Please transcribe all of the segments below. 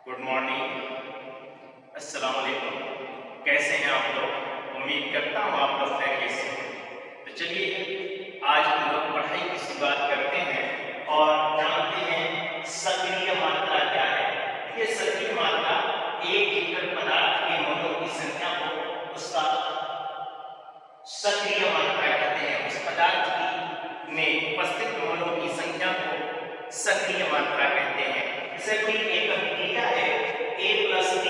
Good morning, अस्सलाम वालेकुम। कैसे हैं आप लोग? उम्मीद करता हूँ आप लोग खैरियत से हैं। तो चलिए आज हम लोग पढ़ाई की शुरुआत करते हैं और जानते हैं सक्रिय मात्रा क्या है। ये सक्रिय मात्रा एक लीटर पदार्थ के मोलों की संख्या को उसका सक्रिय मात्रा कहते हैं। उस पदार्थ की में उपस्थित मोलों की संख्या को सक्रिय मात्रा कहते हैं। जैसे कोई एक अभिक्रिया है A+B,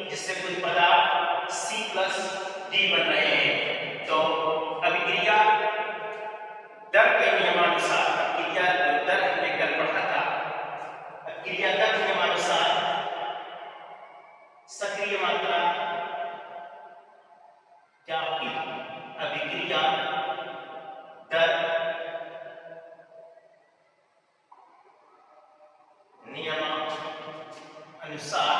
जिससे कोई पदार्थ C+D बन रहे हैं, तो अभिक्रिया दर के नियमानुसार, अभिक्रिया दर हमने कल पढ़ा था, अभिक्रिया दर नियमानुसार सक्रिय मात्रा क्या होगी? अभिक्रिया दर नियमानुसार,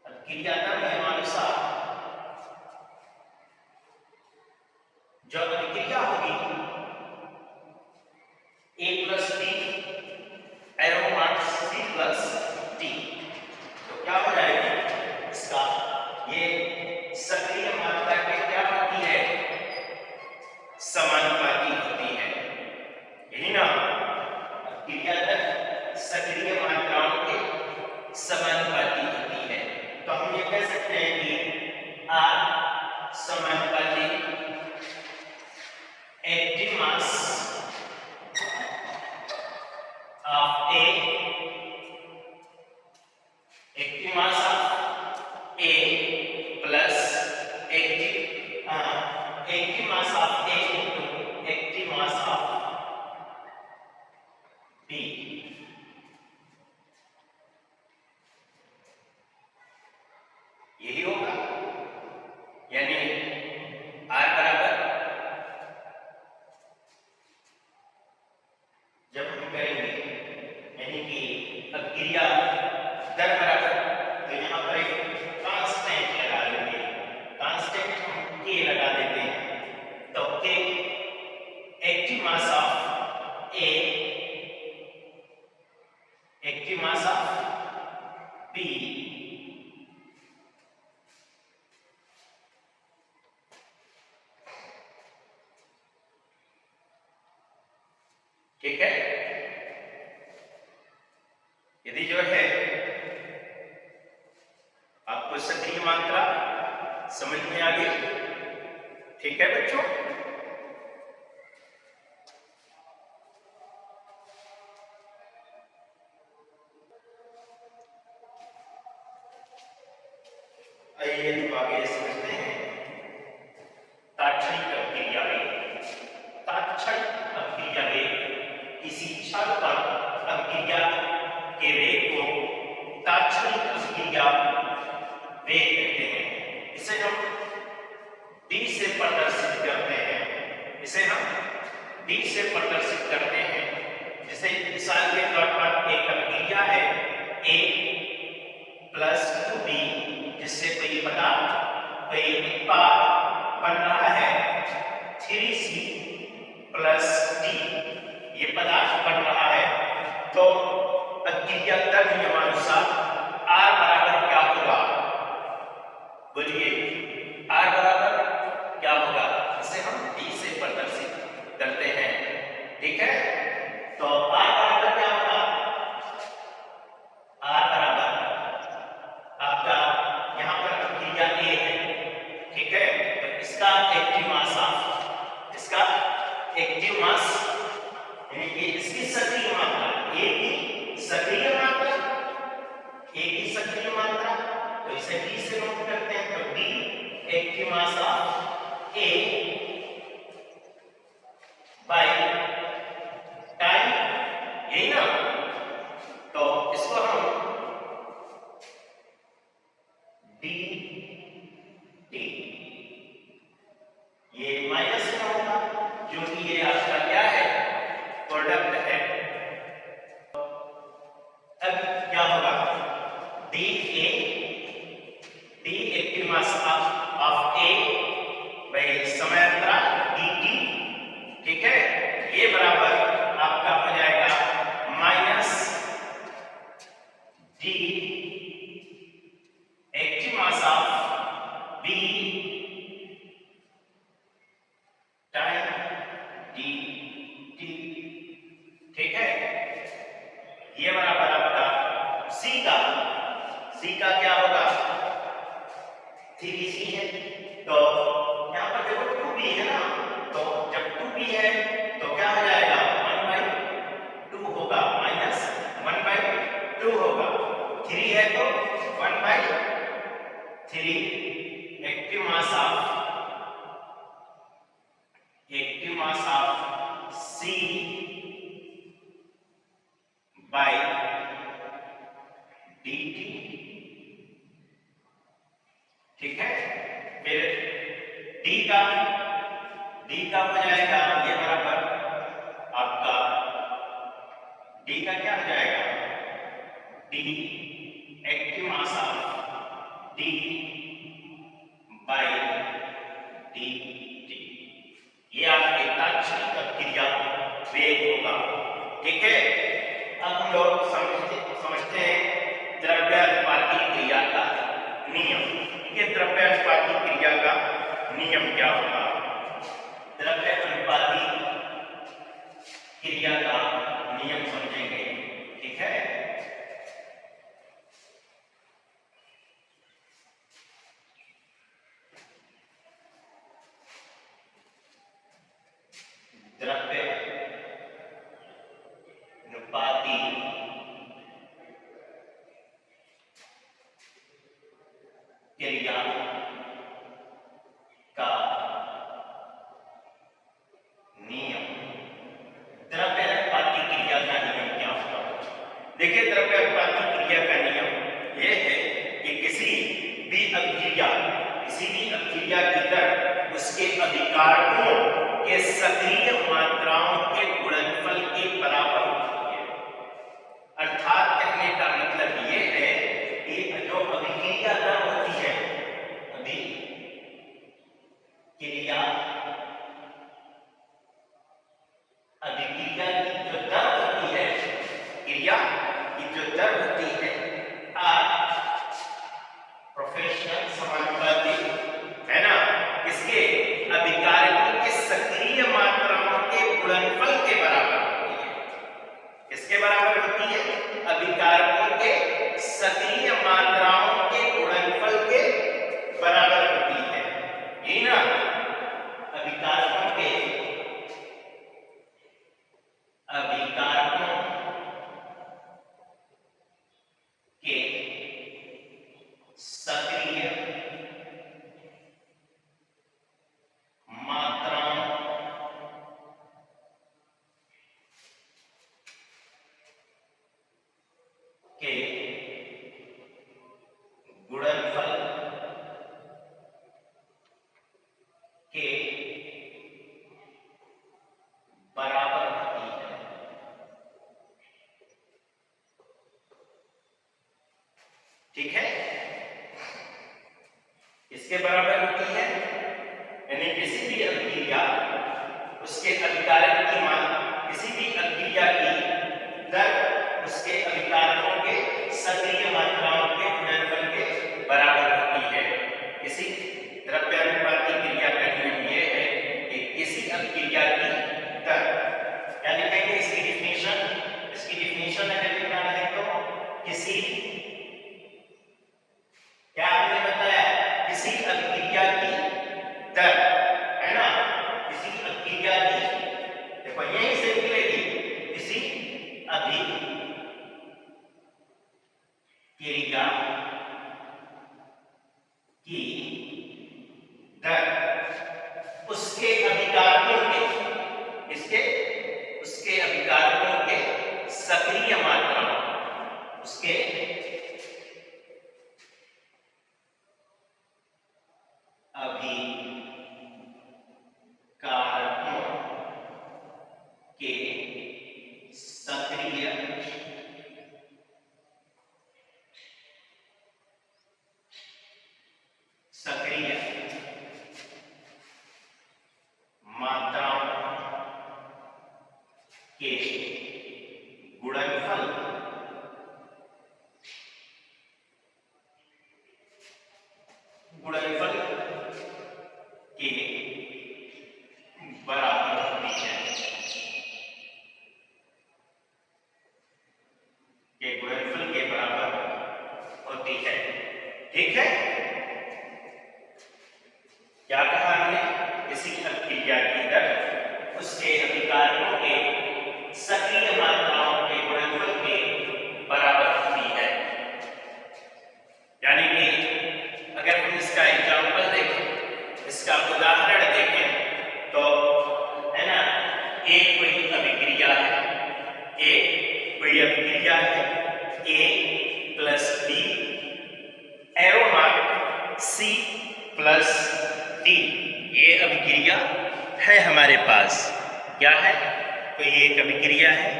अभिक्रिया दर नियमानुसार जो अभिक्रिया होगी A+B एरोमेट C+D, तो क्या हो जाएगी इसका? ये सक्रिय मात्रा के क्या होती है? समानुपाती होती है, यही ना? अभिक्रिया दर सक्रिय मात्राओं के समानुपाती होती है। तो हम ये कह सकते हैं कि R समानुपाती active mass of A, active mass of A plus active mass of A into active mass of B। यही होगा, यानी R बराबर, जब हम करेंगे यानी कि अभिक्रिया दर बराबर, तो यहाँ पर एक कांस्टेंट लगा लेंगे, कांस्टेंट हम K लगा देते हैं, तो K active mass of A, active mass of B ठीक है। यदि जो है आपको सक्रिय मात्रा समझ में आ गई, ठीक है बच्चों? आइए हम आगे समझते हैं तात्क्षणिक अभिक्रिया वेग। तात्क्षणिक अभिक्रिया वेग किसी क्षण पर अभिक्रिया के वेग को तात्क्षणिक अभिक्रिया वेग कहते हैं। इसे हम D से प्रदर्शित करते हैं, इसे हम D से प्रदर्शित करते हैं। जैसे मिसाल के तौर पर एक अभिक्रिया है A+2B, जिससे कोई पदार्थ, कोई उत्पाद बन रहा है 3C+D, ये पदार्थ बन रहा है, तो अभिक्रिया दर नियमानुसार R बराबर क्या होगा? बोलिए, R बराबर क्या होगा? इसे हम D से प्रदर्शित करते हैं, ठीक है? तो R बराबर क्या होगा? R बराबर आपका यहाँ पर अभिक्रिया A है, ठीक है? तो इसका एक्टिव मास ऑफ, इसका एक्टिव मास यानी कि इसकी सक्रिय मात्रा, A की सक्रिय मात्रा, A की सक्रिय मात्रा, तो इसे D से नोट करते हैं, तो D active mass of A by time C का क्या होगा 3c है, तो यहाँ पर देखो 2b है ना, तो जब 2b है तो क्या हो जाएगा 1/2 होगा माइनस 1/2 होगा, 3 है तो 1/3 active mass of C by dt, ठीक है। फिर d का हो जाएगा ये बराबर आपका d का क्या हो जाएगा d active mass of D by dt, ये आपके तात्क्षणिक क्रिया वेग होगा, ठीक है। अब हम लोग समझते हैं द्रव्यानुपाती क्रिया का नियम, ठीक है। द्रव्यानुपाती क्रिया का नियम क्या होगा, द्रव्यानुपाती क्रिया का नियम समझेंगे, ठीक है। द्रव्यानुपाती क्रिया का नियम, द्रव्यानुपाती क्रिया का नियम क्या होगा। देखिए द्रव्यानुपाती क्रिया का नियम यह है कि किसी भी अभिक्रिया की दर उसके अभिकारकों के सक्रिय मात्राओं के गुणनफल के बराबर होती है। अर्थात कहने का मतलब ये है कि जो अभिक्रिया दर होती है, अभिक्रिया की जो दर होती है, क्रिया की जो दर होती है, प्रोफेशनल समानुपाती है ना, इसके अभिकारकों के सक्रिय मात्राओं के गुणनफल के बराबर होती है। किसके बराबर होती है, अभिकारकों के सक्रिय मात्राओं के गुणनफल के बराबर होती है, ये ना अभिकारकों के सक्रिय मात्राओं के गुणनफल के बराबर होती है, ठीक है। इसके बराबर होती है, यानी किसी भी अभिक्रिया उसके अभिकारक की किसी भी अभिक्रिया की दर उसके अभिकारकों के सक्रिय मात्राओं के गुणनफल के बराबर होती है। किसी द्रव्यानुपाती क्रिया का नियम यह है कि किसी अभिक्रिया की दर, क्या लिखेंगे इसकी डिफिनेशन अगर लिखना है तो किसी, क्या आपने बताया, किसी अभिक्रिया की दर है ना, किसी अभिक्रिया की, देखो यहीं से मिलेगी, किसी अभिक्रिया की दर उसके अभिकारकों के, उसके अभिकारकों के सक्रिय मात्रा, उसके अभिकारकों के सक्रिय मात्राओं के गुणनफल के बराबर होती है, के गुणनफल के बराबर होती है। ठीक है, क्या कहा हमने? किसी अभिक्रिया की दर उसके अभिकारकों के सक्रिय मात्राओं के गुणनफल के बराबर होती है। यानी कि अगर हम इसका एग्जाम्पल देखें, इसका उदाहरण देखें तो है ना, एक कोई अभिक्रिया है, A plus B arrow mark C plus D, ये अभिक्रिया है हमारे पास। क्या है? तो ये एक अभिक्रिया है।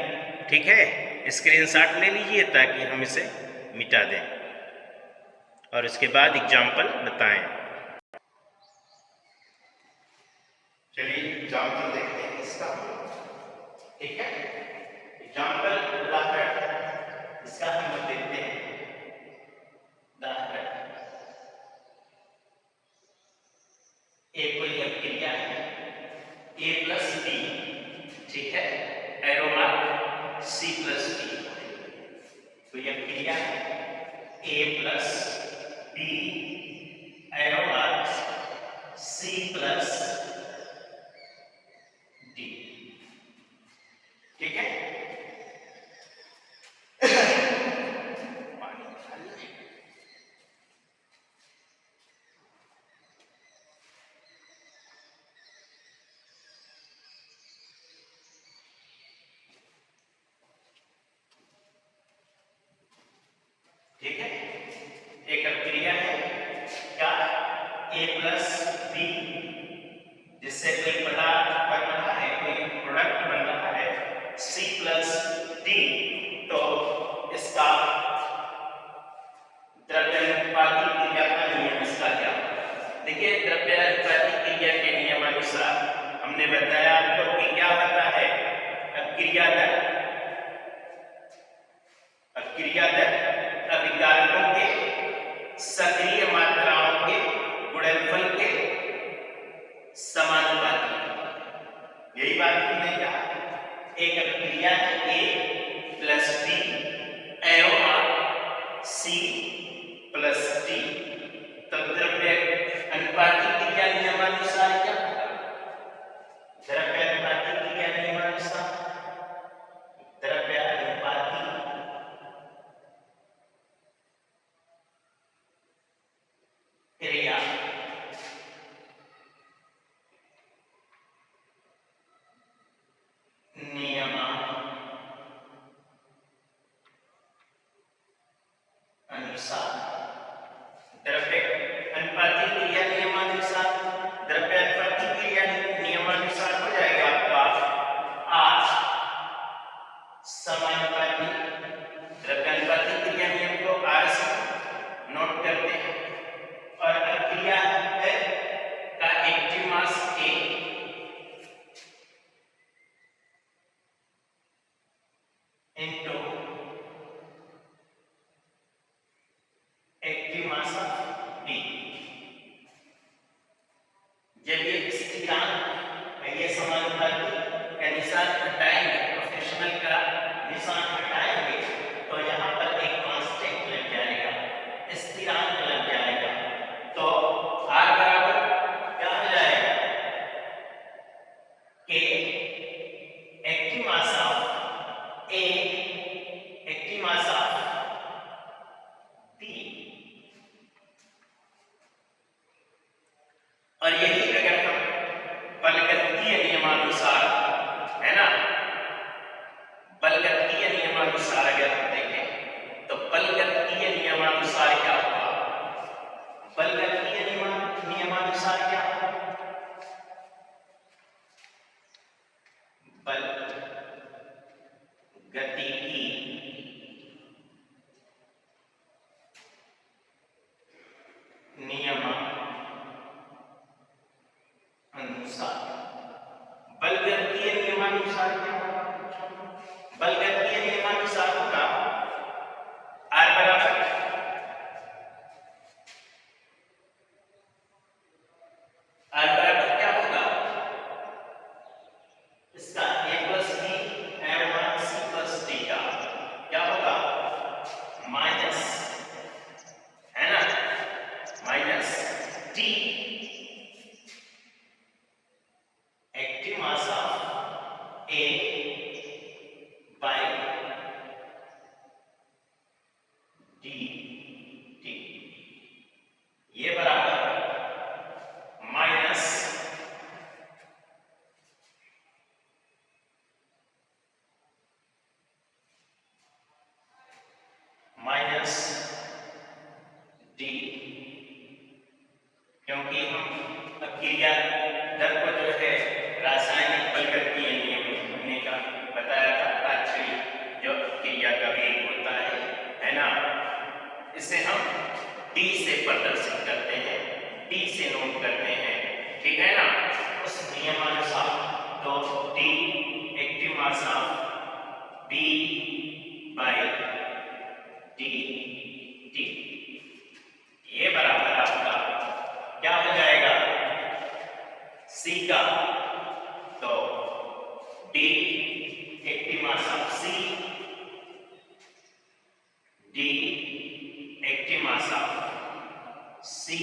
ठीक है, स्क्रीनशॉट ले लीजिए ताकि हम इसे मिटा दें और उसके बाद एग्जाम्पल बताएं। चलिए एग्जाम्पल देखते हैं इसका। ठीक है, एग्जाम्पल उदाहरण इसका हम लोग देखते हैं। उदाहरण, एक कोई अभिक्रिया है A प्लस B, ठीक है, arrow mark C plus D। तो ये अभिक्रिया है A plus B arrow mark C plus D। ठीक है, ठीक है, एक अभिक्रिया है क्या? A प्लस B, जिससे कोई पदार्थ बन रहा है, कोई प्रोडक्ट बन रहा है C प्लस D। तो इसका द्रव्यानुपाती क्रिया का नियम इसका क्या होगा? देखिए, द्रव्यानुपाती क्रिया के नियमानुसार हमने बताया आपको कि क्या होता है, अभिक्रिया दर अभिकारकों के सक्रिय मात्राओं के गुणनफल के समानुपाती। यही बात हमने कहा। एक अभिक्रिया A plus B arrow mark C plus D, तो द्रव्य अनुपाती क्रिया नियमानुसार क्या होगा? द्रव्य अनुपाती क्रिया नियमानुसार द्रव्य अनुपाती क्रिया नियमानुसार द्रव्य अनुपाती क्रिया नियमानुसार द्रव्य अनुपाती क्रिया नियमानुसार हो जाएगा आपका R समानुपाती। द्रव्य अनुपाती क्रिया नियम को R से नोट करते हैं और अभिक्रिया है का active mass A into active mass of B। जब ये स्थिरांक ये समानुपाती का निशान हटाएंगे, प्रोफेशनल का निशान हटाएंगे, तो यहाँ पर एक कांस्टेंट लग जाएगा, स्थिरांक लग जाएगा। तो R बराबर क्या हो जाएगा कि active mass of A active mass of B। और यही अगर हम बलगतिकीय नियमानुसार, है ना, बलगतिकीय नियमानुसार अगर हम देखें तो बलगतिकीय नियमानुसार क्या होगा? बलगतिकीय नियमानुसार क्या होगा? बल गतिकी नियमानुसार बलगतिकीय नियमानुसार क्या होगा? बलगतिकीय नियमानुसार होगा R बराबर क्या होगा? इसका A plus B arrow mark C plus D का क्या होगा? माइनस डी से प्रदर्शित करते हैं, डी से नोट करते हैं, ठीक है ना। उस नियमानुसार तो D active mass of B by D T, ये बराबर आपका क्या हो जाएगा सी का, तो D active mass of C, D active mass of C